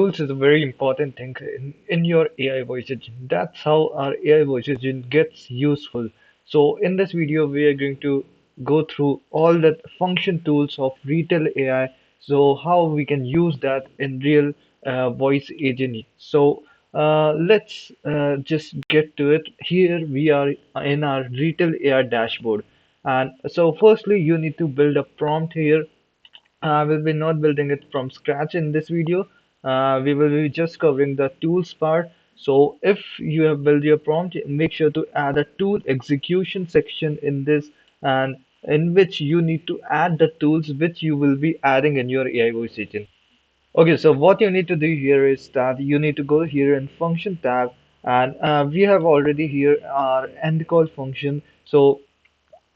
tools is a very important thing in your AI voice engine. That's how our AI voice engine gets useful. So in this video, we are going to go through all the function tools of Retell AI. So how we can use that in real voice agent. So let's just get to it. Here we are in our Retell AI dashboard. And so firstly, you need to build a prompt here. We'll be not building it from scratch in this video. We will be just covering the tools part. So if you have built your prompt, make sure to add a tool execution section in this, and in which you need to add the tools which you will be adding in your AI voice agent. Okay, so what you need to do here is that you need to go here in function tab, and we have already here our end call function. So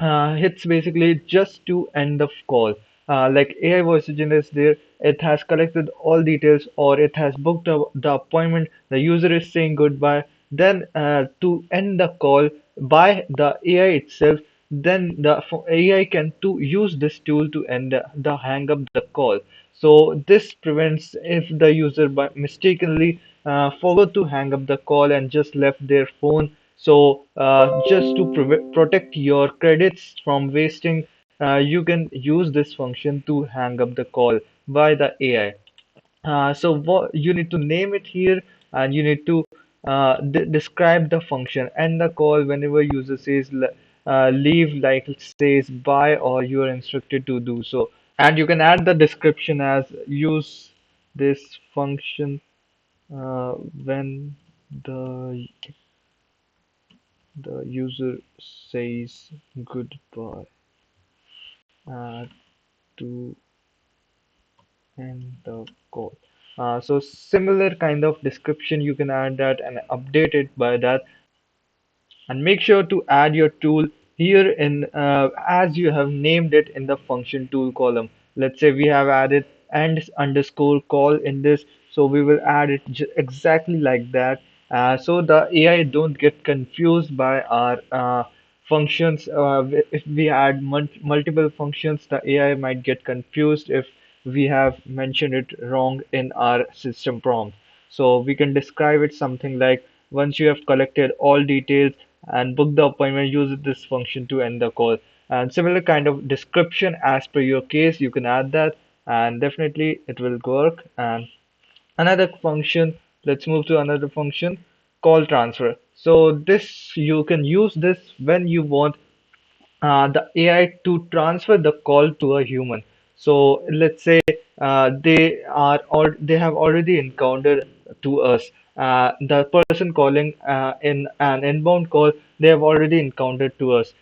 it's basically just to end the call. Like AI voice agent is there, it has collected all details or it has booked the appointment, the user is saying goodbye. Then to end the call by the AI itself, then the AI can to use this tool to end the hang up the call. So this prevents if the user by mistakenly forgot to hang up the call and just left their phone. So just to protect your credits from wasting, you can use this function to hang up the call by the AI. So what you need to name it here, and you need to describe the function and the call whenever user says leave, like it says bye, or you are instructed to do so. And you can add the description as use this function when the the user says goodbye to end the call. So similar kind of description you can add that and update it by that, and make sure to add your tool here in as you have named it in the function tool column. Let's say we have added and underscore call in this, so we will add it exactly like that, so the AI don't get confused by our functions. If we add multiple functions, the AI might get confused if we have mentioned it wrong in our system prompt. So we can describe it something like, once you have collected all details and booked the appointment, use this function to end the call. And similar kind of description as per your case, you can add that, and definitely it will work. And another function, let's move to another function, call transfer. So this, you can use this when you want the AI to transfer the call to a human. So let's say they have already encountered to us. The person calling in an inbound call, they have already encountered to us.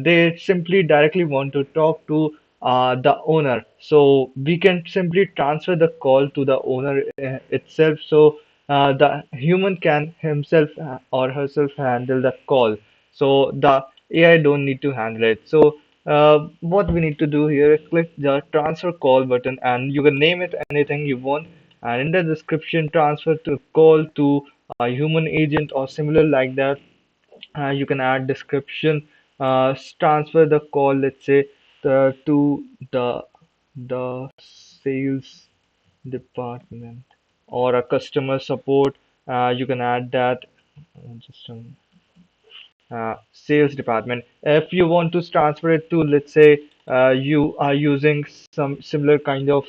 They simply directly want to talk to the owner. So we can simply transfer the call to the owner itself. So the human can himself or herself handle the call. So the AI don't need to handle it. So what we need to do here is click the transfer call button, and you can name it anything you want. And in the description, transfer to call to a human agent or similar like that. You can add description, transfer the call, let's say to the sales department or a customer support. You can add that. Just sales department. If you want to transfer it to, let's say, you are using some similar kind of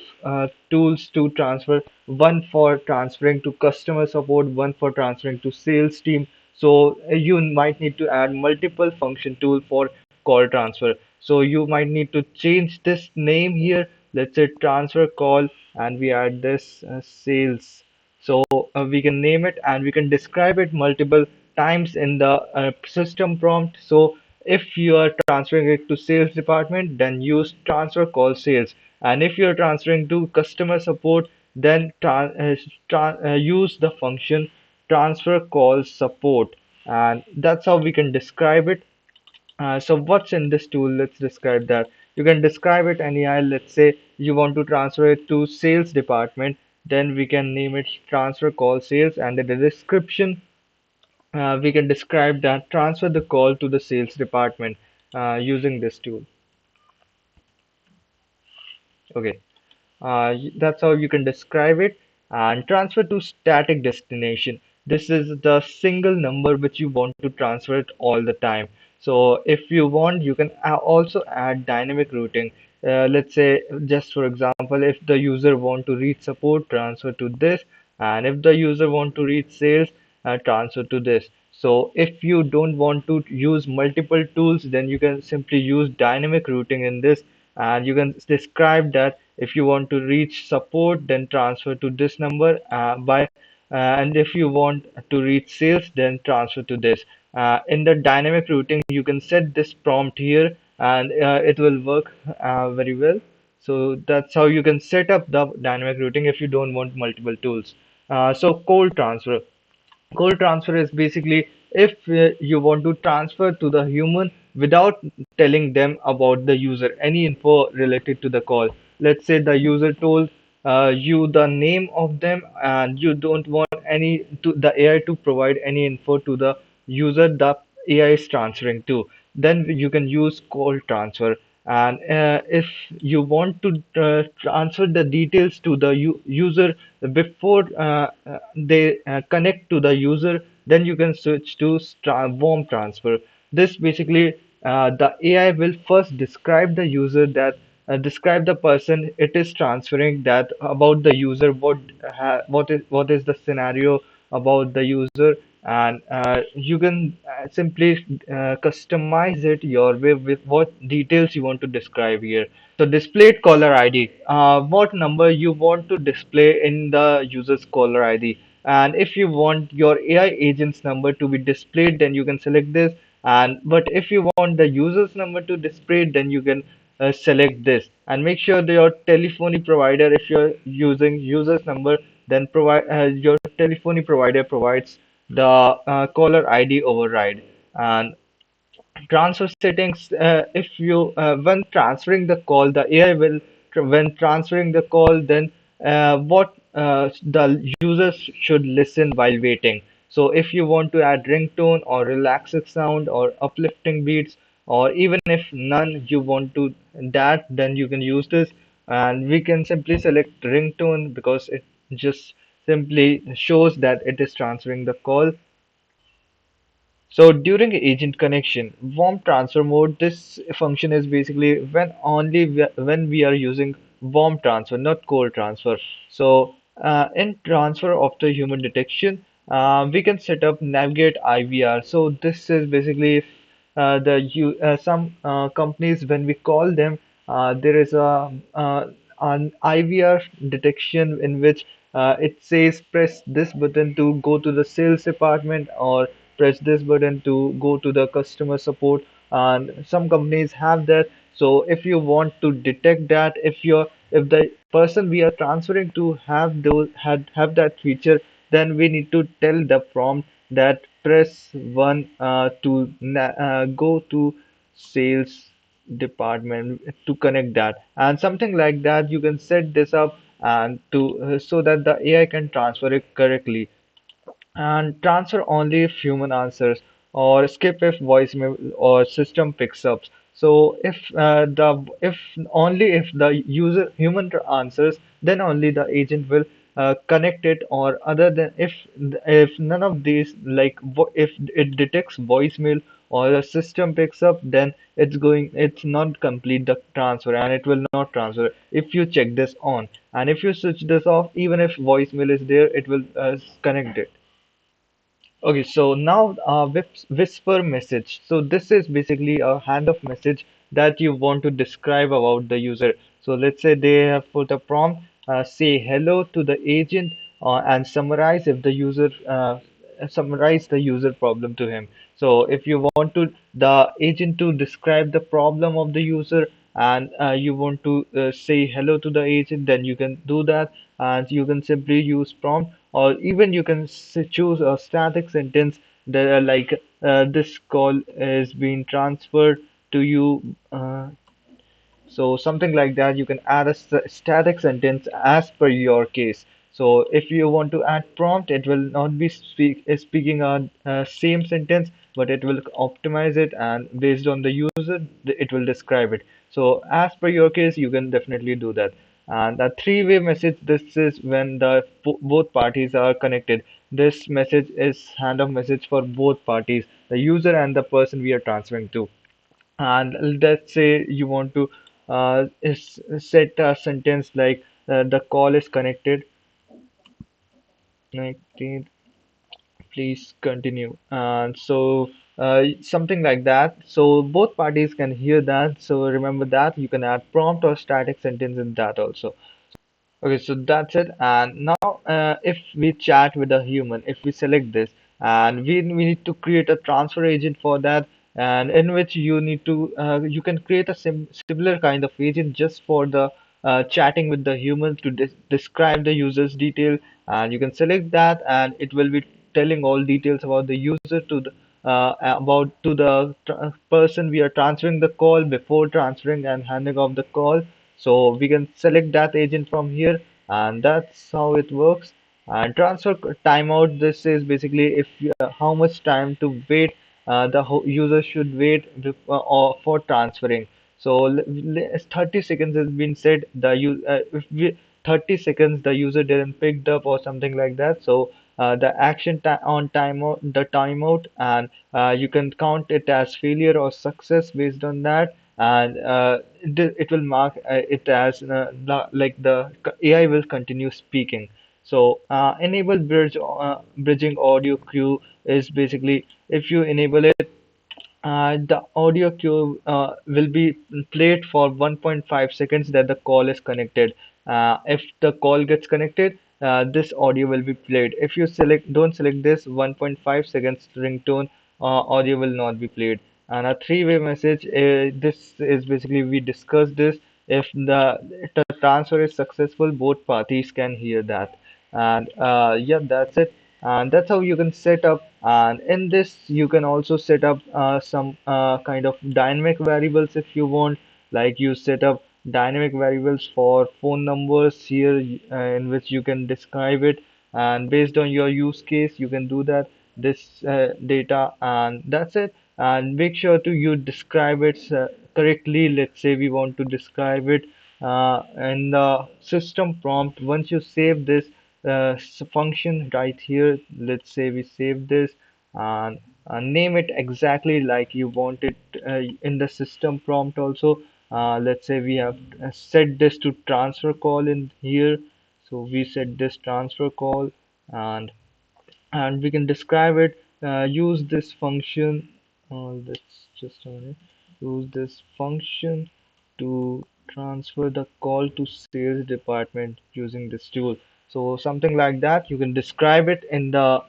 tools to transfer, one for transferring to customer support, one for transferring to sales team. So you might need to add multiple function tool for call transfer. So you might need to change this name here. Let's say transfer call, and we add this sales. So we can name it and we can describe it multiple times in the system prompt. So if you are transferring it to sales department, then use transfer call sales. And if you're transferring to customer support, then use the function transfer call support. And that's how we can describe it. So what's in this tool? Let's describe that. You can describe it anyhow. Let's say you want to transfer it to sales department, then we can name it transfer call sales, and in the description we can describe that transfer the call to the sales department using this tool. Okay, that's how you can describe it. And transfer to static destination. This is the single number which you want to transfer it all the time. So if you want, you can also add dynamic routing. Let's say, just for example, if the user want to reach support, transfer to this, and if the user want to reach sales, transfer to this. So if you don't want to use multiple tools, then you can simply use dynamic routing in this, and you can describe that if you want to reach support, then transfer to this number and if you want to reach sales, then transfer to this. In the dynamic routing, you can set this prompt here, and it will work very well. So that's how you can set up the dynamic routing if you don't want multiple tools. So cold transfer. Cold transfer is basically if you want to transfer to the human without telling them about the user, any info related to the call. Let's say the user told you the name of them, and you don't want the AI to provide any info to the user the AI is transferring to. Then you can use cold transfer. And if you want to transfer the details to the user before they connect to the user, then you can switch to warm transfer. This basically the AI will first describe the user that describe the person it is transferring, that about the user, what is the scenario about the user, and you can simply customize it your way with what details you want to describe here. So displayed caller ID, what number you want to display in the user's caller ID. And if you want your AI agent's number to be displayed, then you can select this. And but if you want the user's number to display, then you can select this. And make sure that your telephony provider, if you're using user's number, then provide your telephony provider provides the caller ID override. And transfer settings, if you when transferring the call, the AI will when transferring the call, then what the users should listen while waiting. So if you want to add ringtone or relaxing sound or uplifting beats, or even if none you want to that, then you can use this. And we can simply select ringtone because it just simply shows that it is transferring the call. So during agent connection, warm transfer mode, this function is basically when we are using warm transfer, not cold transfer. So in transfer after human detection, we can set up navigate IVR. So this is basically if some companies, when we call them, there is an IVR detection in which it says press this button to go to the sales department, or press this button to go to the customer support. And some companies have that. So if you want to detect that, if the person we are transferring to have that feature, then we need to tell the prompt that press 1 to go to sales department to connect that, and something like that. You can set this up and to so that the AI can transfer it correctly, and transfer only if human answers, or skip if voicemail or system picks up. So if only if the user human answers, then only the agent will connect it. Or other than if none of these, like if it detects voicemail or the system picks up, then it's not complete the transfer, and it will not transfer if you check this on. And if you switch this off, even if voicemail is there, it will connect it. Okay, so now whisper message. So this is basically a handoff message that you want to describe about the user. So let's say they have put a prompt, say hello to the agent, and summarize the user problem to him. So if you want to the agent to describe the problem of the user, and you want to say hello to the agent, then you can do that, and you can simply use prompt, or even you can choose a static sentence that like this call is being transferred to you. So something like that, you can add a static sentence as per your case. So if you want to add prompt, it will not be speaking a same sentence, but it will optimize it, and based on the user, it will describe it. So as per your case, you can definitely do that. And a three-way message, this is when the both parties are connected. This message is handoff message for both parties, the user and the person we are transferring to. And let's say you want to set a sentence like the call is connected. Connected, please continue. And so something like that. So both parties can hear that. So remember that you can add prompt or static sentence in that also. Okay, so that's it. And now, if we chat with a human, if we select this, and we need to create a transfer agent for that, and in which you need to you can create a similar kind of agent just for the chatting with the human to describe the user's detail, and you can select that, and it will be telling all details about the user to the about to the person we are transferring the call before transferring and handing off the call. So we can select that agent from here, and that's how it works. And transfer timeout, this is basically if how much time to wait the user should wait or for transferring. So 30 seconds has been said. If 30 seconds the user didn't picked up or something like that. So the action on timeout, the timeout, and you can count it as failure or success based on that, and it will mark it as like the AI will continue speaking. So enable bridging audio queue is basically if you enable it, the audio cue will be played for 1.5 seconds that the call is connected. If the call gets connected, this audio will be played. If you don't select this 1.5 seconds ringtone, audio will not be played. And a three-way message, this is basically we discussed this. If the transfer is successful, both parties can hear that. And yeah, that's it. And that's how you can set up. And in this you can also set up some kind of dynamic variables if you want, like you set up dynamic variables for phone numbers here, in which you can describe it, and based on your use case you can do that this data, and that's it. And make sure to you describe it correctly. Let's say we want to describe it in the system prompt. Once you save this function right here, let's say we save this, and name it exactly like you want it in the system prompt also. Let's say we have set this to transfer call in here, so we set this transfer call, and we can describe it. Use this function. Let's just a minute. Use this function to transfer the call to sales department using this tool. So something like that. You can describe it in the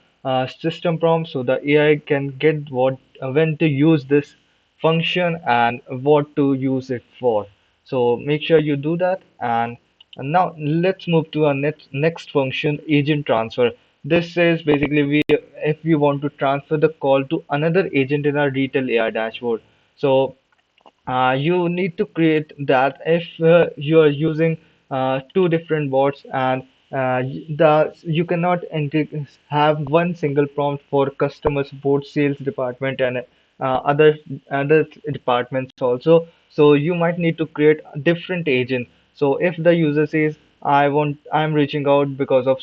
system prompt so the AI can get what when to use this function and what to use it for. So make sure you do that. And now let's move to our next function, agent transfer. This is basically if we want to transfer the call to another agent in our Retell AI dashboard. So you need to create that if you are using two different bots, and you cannot have one single prompt for customer support, sales department, and other departments also. So you might need to create a different agent. So if the user says I'm reaching out because of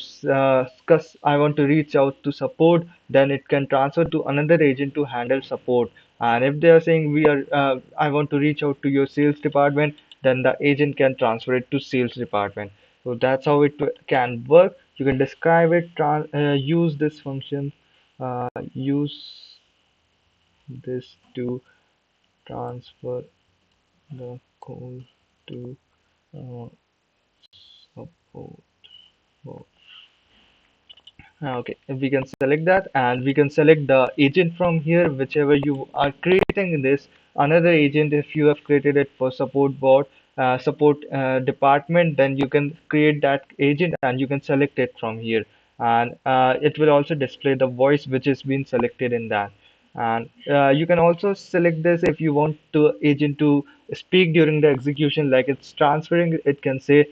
I want to reach out to support, then it can transfer to another agent to handle support. And if they are saying I want to reach out to your sales department, then the agent can transfer it to sales department. So that's how it can work. You can describe it, use this function, use this to transfer the call to uh, support. Okay, we can select that, and we can select the agent from here, whichever you are creating this. Another agent, if you have created it for support bot, support department, then you can create that agent and you can select it from here. And it will also display the voice which has been selected in that. And you can also select this if you want to agent to speak during the execution, like it's transferring, it can say,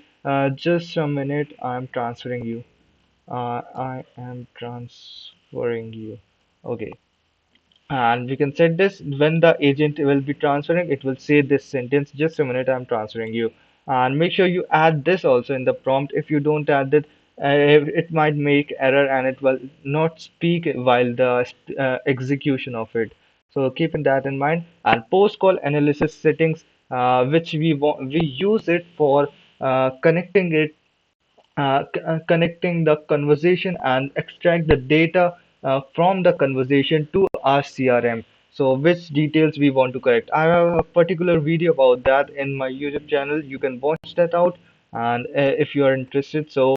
just a minute, I'm transferring you. I am transferring you. Okay. And we can set this when the agent will be transferring, it will say this sentence, just a minute, I'm transferring you. And make sure you add this also in the prompt. If you don't add it, it might make error and it will not speak while the execution of it. So keeping that in mind, and post call analysis settings, which we use it for connecting the conversation and extract the data from the conversation to our CRM. So which details we want to correct. I have a particular video about that in my YouTube channel. You can watch that out, and if you are interested. So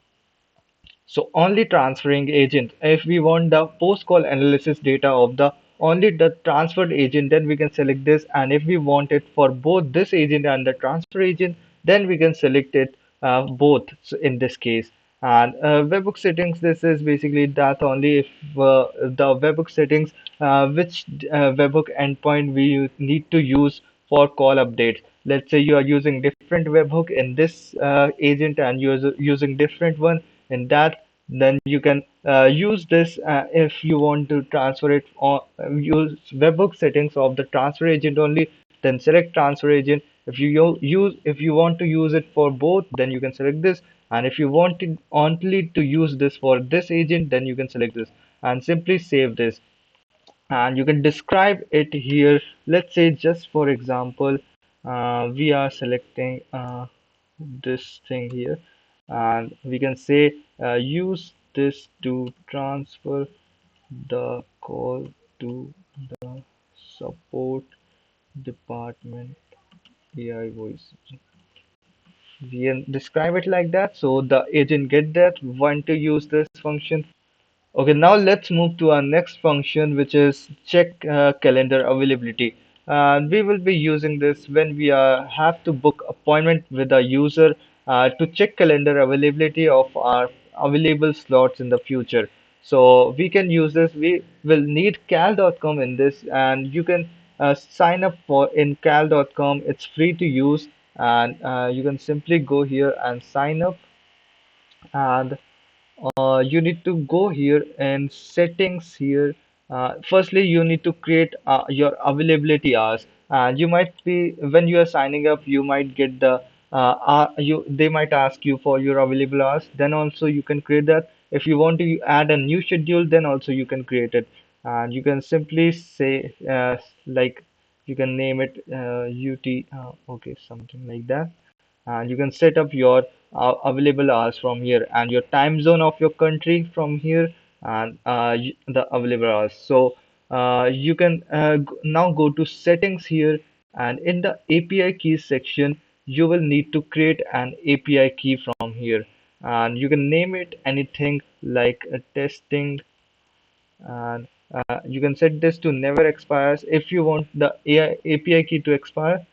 only transferring agent. If we want the post-call analysis data of the only the transferred agent, then we can select this. And if we want it for both this agent and the transfer agent, then we can select it both in this case. And webhook settings, this is basically that only if the webhook settings, which webhook endpoint we need to use for call updates. Let's say you are using different webhook in this agent and you're using different one in that, then you can use this if you want to transfer it or use webhook settings of the transfer agent only, then select transfer agent. If you want to use it for both, then you can select this. And if you want it only to use this for this agent, then you can select this and simply save this. And you can describe it here. Let's say just for example, we are selecting this thing here, and we can say use this to transfer the call to the support department AI voice. We can describe it like that so the agent get that want to use this function. Okay, now let's move to our next function, which is check calendar availability. We will be using this when we have to book appointment with a user to check calendar availability of our available slots in the future. So we can use this. We will need cal.com in this, and you can sign up for in cal.com. It's free to use, and you can simply go here and sign up. And you need to go here and settings here. Firstly, you need to create your availability hours. And you might be when you are signing up, you might get you they might ask you for your available hours. Then also you can create that. If you want to add a new schedule, then also you can create it. And you can simply say like you can name it UT, okay, something like that. And you can set up your available hours from here and your time zone of your country from here, and the available hours. So you can now go to settings here, and in the API keys section you will need to create an API key from here, and you can name it anything like testing. And you can set this to never expires. If you want the AI API key to expire,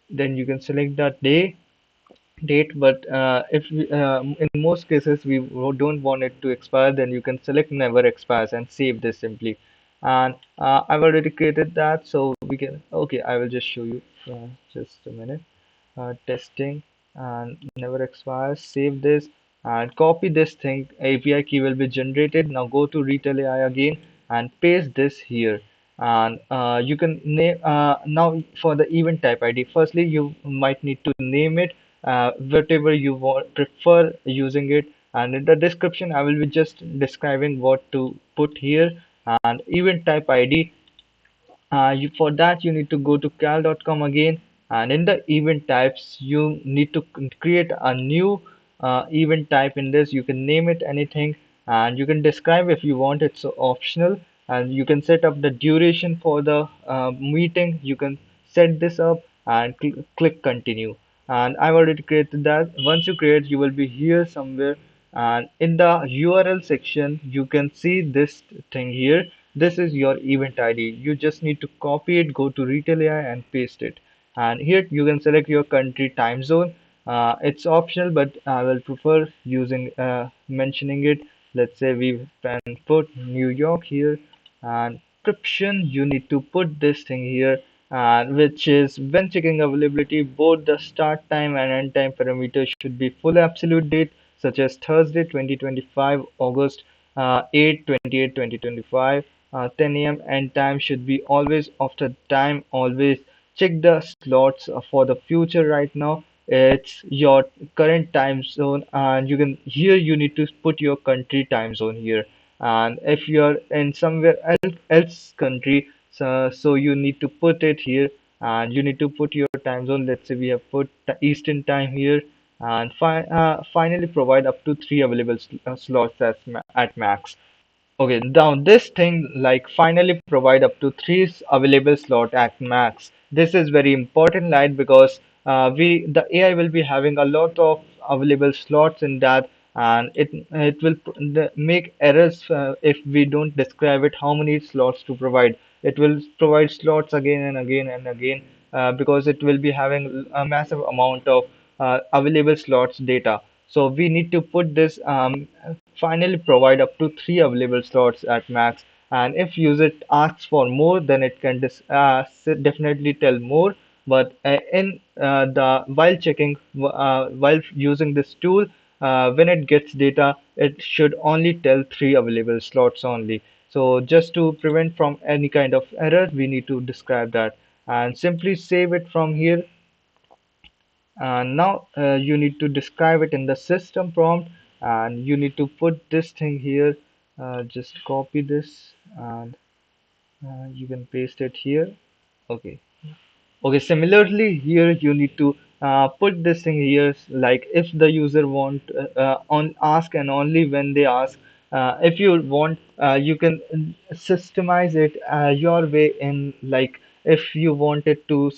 then you can select that date. But if in most cases we don't want it to expire, then you can select never expires and save this simply. And I've already created that, so we can, okay, I will just show you just a minute. Testing and never expires. Save this and copy this thing. API key will be generated. Now go to Retell AI again and paste this here. And you can name now for the event type ID. Firstly, you might need to name it whatever you want, prefer using it. And in the description, I will be just describing what to put here. And event type ID, for that you need to go to cal.com again, and in the event types you need to create a new event type. In this you can name it anything, and you can describe if you want. It's optional, and you can set up the duration for the meeting. You can set this up and click continue. And I've already created that. Once you create, you will be here somewhere, and in the URL section you can see this thing here. This is your event ID. You just need to copy it, go to Retell AI and paste it. And here you can select your country time zone. It's optional, but I will prefer using mentioning it. Let's say we can put New York here, and description you need to put this thing here, and which is when checking availability, both the start time and end time parameters should be full absolute date, such as Thursday 2025 August 8/28 2025. 10 a.m. end time should be always after time. Always check the slots for the future right now. it's your current time zone, and you can here you need to put your country time zone here. And if you're in somewhere else country, so you need to put it here, and you need to put your time zone. Let's say we have put the Eastern time here, and finally provide up to three available slots at max. Okay, now this thing like finally provide up to three available slot at max. This is very important line because the AI will be having a lot of available slots in that, and it will make errors if we don't describe it how many slots to provide. It will provide slots again and again and again because it will be having a massive amount of available slots data. So we need to put this finally provide up to three available slots at max. And if user asks for more, then it can definitely tell more. But in the while checking while using this tool, when it gets data, it should only tell three available slots only. So just to prevent from any kind of error, we need to describe that and simply save it from here. And now you need to describe it in the system prompt, and you need to put this thing here. Just copy this, and you can paste it here. Okay. Okay, similarly here you need to put this thing here, like if the user want on ask and only when they ask. If you want, you can systemize it your way in, like if you wanted to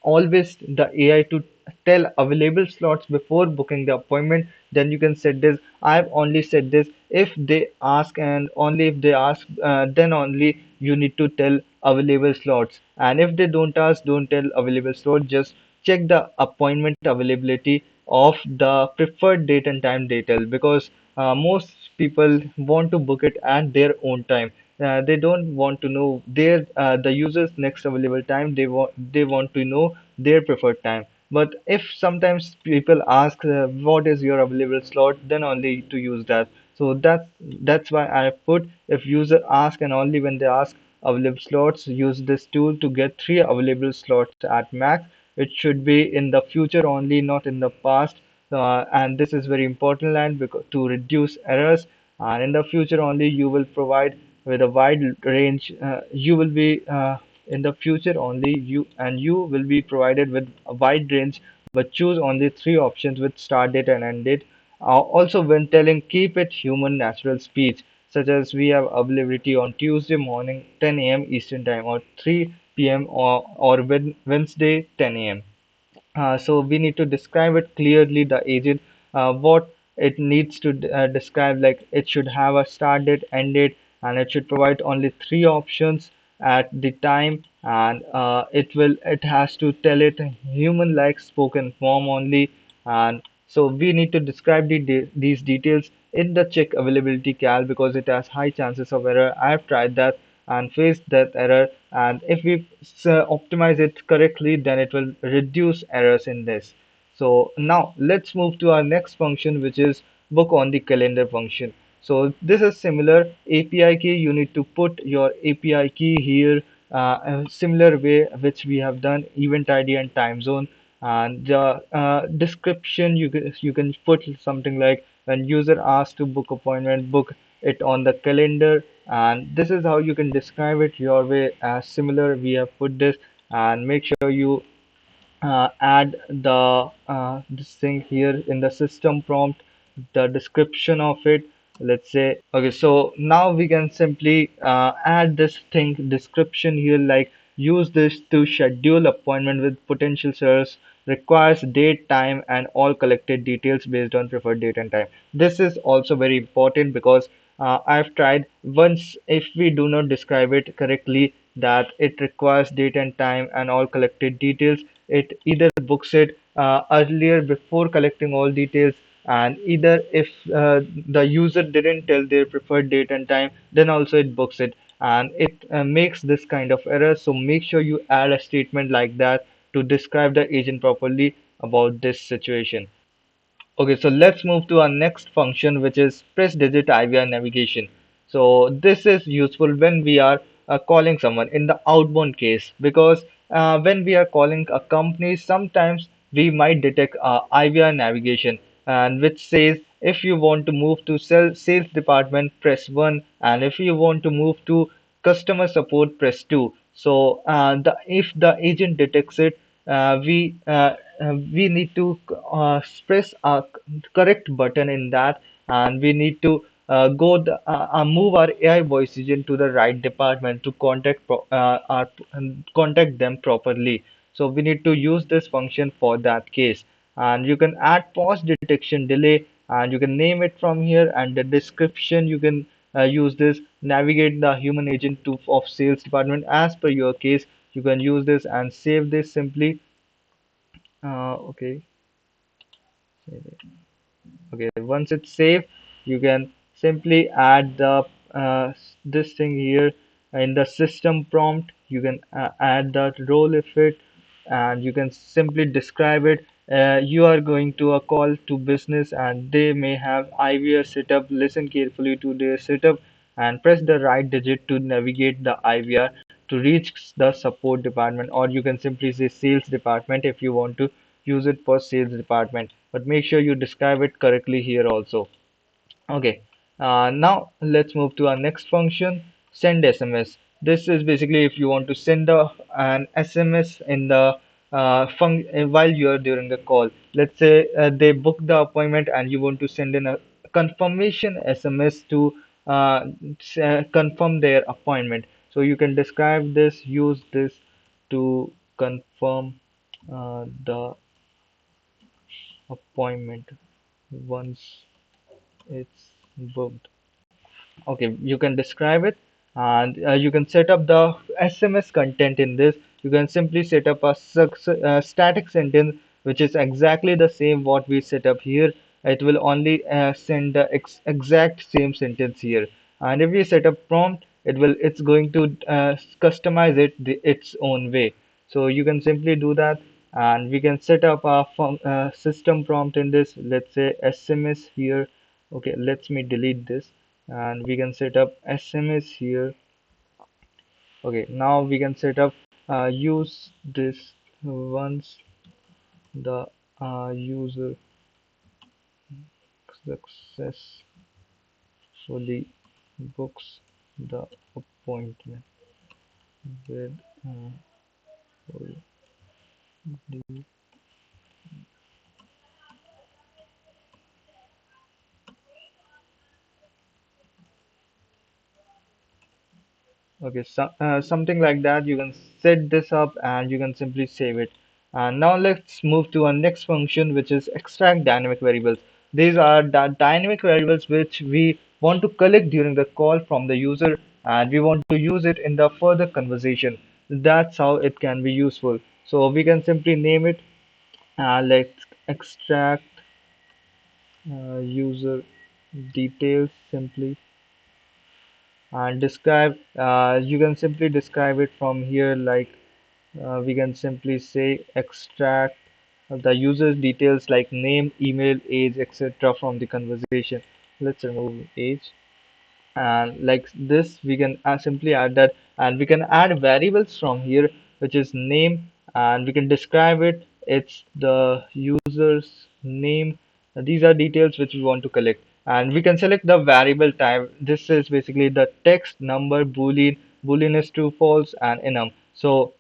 always the AI to tell available slots before booking the appointment, then you can set this. I've only set this if they ask, and only if they ask, then only you need to tell available slots. And if they don't ask, don't tell available slot. Just check the appointment availability of the preferred date and time detail, because most people want to book it at their own time. They don't want to know their the user's next available time. They want to know their preferred time. But if sometimes people ask what is your available slot, then only to use that. So that's why I put if user ask and only when they ask available slots, use this tool to get three available slots at max. It should be in the future only, not in the past. And this is very important line because to reduce errors. And in the future only, you will provide with a wide range. You will be in the future only you will be provided with a wide range, but choose only three options with start date and end date. Also, when telling, keep it human natural speech, such as we have availability on Tuesday morning 10 a.m. Eastern Time or 3 p.m. or Wednesday 10 a.m. So we need to describe it clearly, the agent, what it needs to describe, like it should have a start date, end date, and it should provide only three options at the time, and it has to tell it human like spoken form only. And so we need to describe these details in the check availability cal because it has high chances of error. I have tried that and faced that error, and if we optimize it correctly, then it will reduce errors in this. So now let's move to our next function, which is book on the calendar function. So this is similar API key. You need to put your API key here, a similar way which we have done event ID and time zone. And the description, you can put something like when user asks to book appointment, book it on the calendar. And this is how you can describe it your way as similar. We have put this, and make sure you add the this thing here in the system prompt, the description of it. Let's say, okay, so now we can simply add this thing description here, like use this to schedule appointment with potential service, requires date, time, and all collected details based on preferred date and time. This is also very important because I've tried once if we do not describe it correctly that it requires date and time and all collected details, it either books it earlier before collecting all details, and either if the user didn't tell their preferred date and time, then also it books it, and it makes this kind of error. So make sure you add a statement like that to describe the agent properly about this situation. Okay, so let's move to our next function, which is press digit IVR navigation. So this is useful when we are calling someone in the outbound case, because when we are calling a company, sometimes we might detect IVR navigation, and which says if you want to move to sales department, press 1, and if you want to move to customer support, press 2. So if the agent detects it, we need to press a correct button in that, and we need to move our AI voice agent to the right department to contact them properly. So we need to use this function for that case. And you can add pause detection delay, and you can name it from here, and the description you can use this navigate the human agent to of sales department as per your case. You can use this and save this simply. Okay. Okay, once it's saved, you can simply add the this thing here in the system prompt. You can add that role if it, and you can simply describe it. You are going to a call to business, and they may have IVR setup. Listen carefully to their setup and press the right digit to navigate the IVR to reach the support department, or you can simply say sales department if you want to use it for sales department, but make sure you describe it correctly here also. Okay, now let's move to our next function, send SMS. This is basically if you want to send an SMS in the while you are during the call. Let's say they book the appointment and you want to send in a confirmation SMS to confirm their appointment. So you can describe this, use this to confirm the appointment once it's booked. Okay, you can describe it, and you can set up the SMS content in this. You can simply set up a static sentence, which is exactly the same what we set up here. It will only send the exact same sentence here. And if we set up prompt, it's going to customize it its own way. So you can simply do that, and we can set up a system prompt in this. Let's say SMS here. Okay, let me delete this, and we can set up SMS here. Okay, now we can set up use this once the user successfully books the appointment with full Okay, so something like that. You can set this up and you can simply save it. And now let's move to our next function, which is extract dynamic variables. These are the dynamic variables which we want to collect during the call from the user, and we want to use it in the further conversation. That's how it can be useful. So we can simply name it. Let's extract user details simply, and describe. You can simply describe it from here, like we can simply say extract the user's details like name, email, age, etc. from the conversation. Let's remove age, and like this we can simply add that, and we can add variables from here, which is name, and we can describe it. It's the user's name. These are details which we want to collect, and we can select the variable type. This is basically the text, number, boolean is true, false, and enum. So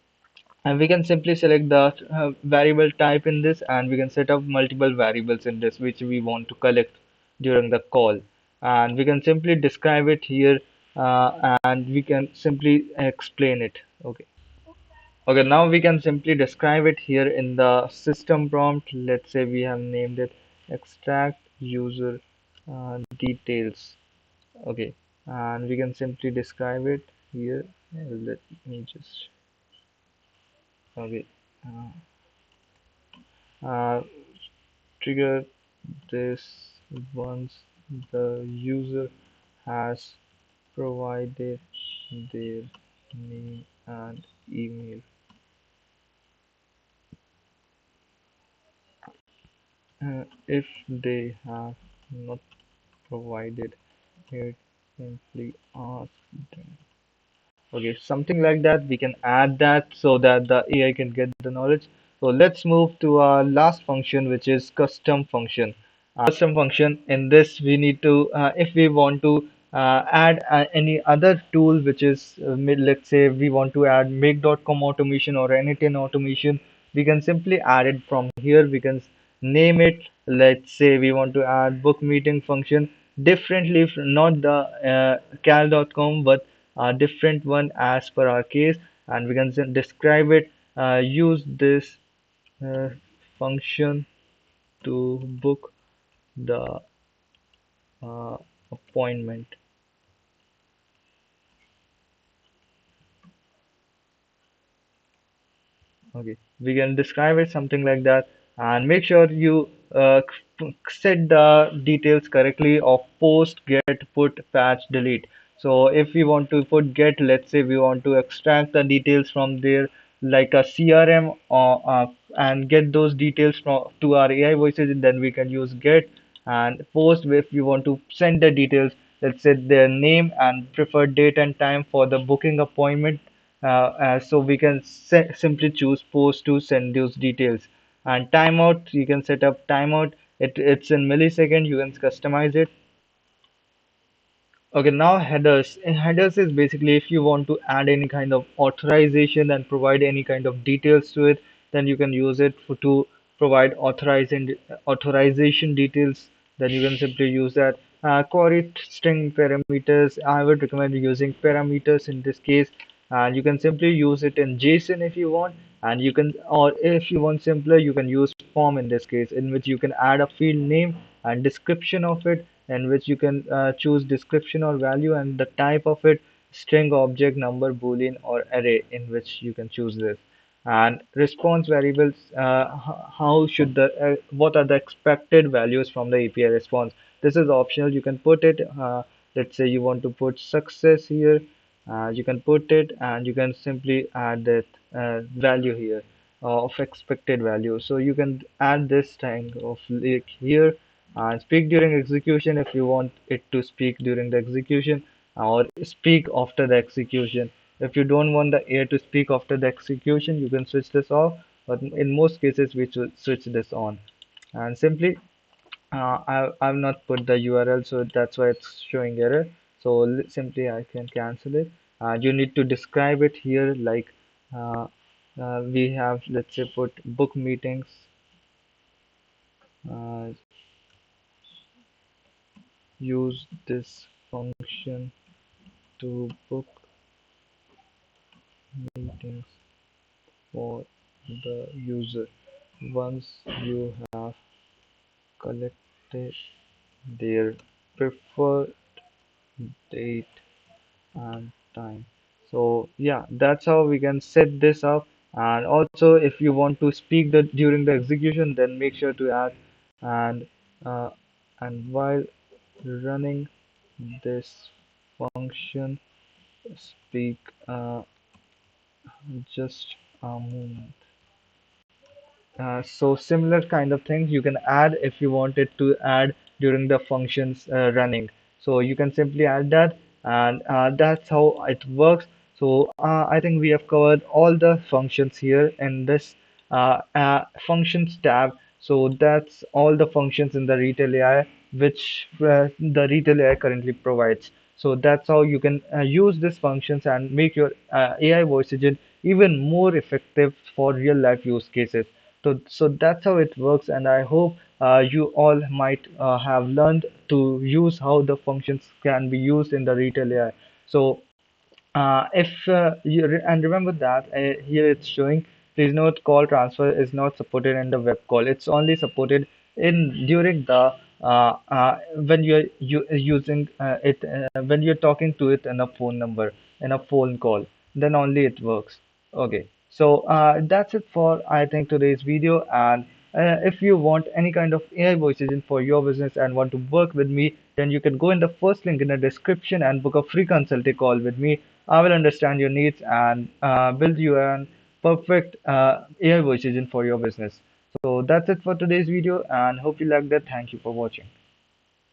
and we can simply select the variable type in this, and we can set up multiple variables in this which we want to collect during the call, and we can simply describe it here, and we can simply explain it. Okay, now we can simply describe it here in the system prompt. Let's say we have named it extract user details. Okay, and we can simply describe it here. Let me just okay. Uh, Trigger this once the user has provided their name and email. If they have not provided it, simply ask them. Okay, something like that. We can add that so that the AI can get the knowledge. So let's move to our last function, which is custom function. Custom function, in this we need to, if we want to add any other tool, which is, let's say we want to add make.com automation or anything automation, we can simply add it from here. We can name it. Let's say we want to add book meeting function differently, not the cal.com, but a different one as per our case, and we can describe it. Use this uh, function to book the uh, appointment. Okay, we can describe it something like that, and make sure you set the details correctly of post, get, put, patch, delete. So if we want to put get, let's say we want to extract the details from there, like a CRM, and get those details from to our AI voices, then we can use get. And post, if you want to send the details, let's say their name and preferred date and time for the booking appointment, so we can simply choose post to send those details. And timeout, you can set up timeout. It's in millisecond. You can customize it. Okay, now headers. In headers is basically if you want to add any kind of authorization and provide any kind of details to it, then you can use it to provide authorization details. Then you can simply use that. Query string parameters. I would recommend using parameters in this case, and you can simply use it in JSON if you want. And you can, or if you want simpler, you can use form in this case, in which you can add a field name and description of it, in which you can choose description or value and the type of it, string, object, number, boolean, or array, in which you can choose this. And response variables, how should the what are the expected values from the API response? This is optional. You can put it. Let's say you want to put success here. You can put it, and you can simply add that value here of expected value. So you can add this thing of like here, and speak during execution if you want it to speak during the execution, or speak after the execution. If you don't want the AI to speak after the execution, you can switch this off, but in most cases we should switch this on. And simply, I've not put the URL, so that's why it's showing error. So simply I can cancel it. You need to describe it here, like uh, we have, let's say, put book meetings, uh, use this function to book meetings for the user. Once you have collected their preferred date and time. So yeah, that's how we can set this up. And also, if you want to speak the during the execution, then make sure to add and uh, and while running this function, speak just a moment. So similar kind of things you can add if you wanted to add during the functions running. So you can simply add that, and that's how it works. So I think we have covered all the functions here in this functions tab. So that's all the functions in the Retail AI which the Retail AI currently provides. So that's how you can use these functions and make your AI voice agent even more effective for real life use cases. So that's how it works, and I hope you all might have learned to use how the functions can be used in the Retail AI. So if you and remember that here it's showing, please note call transfer is not supported in the web call. It's only supported in during the when you're using it when you're talking to it in a phone number, in a phone call, then only it works. Okay, so that's it for I think today's video. And if you want any kind of AI voice agent for your business and want to work with me, then you can go in the first link in the description and book a free consulting call with me. I will understand your needs and build you an perfect AI voice agent for your business. So that's it for today's video, and hope you liked that. Thank you for watching.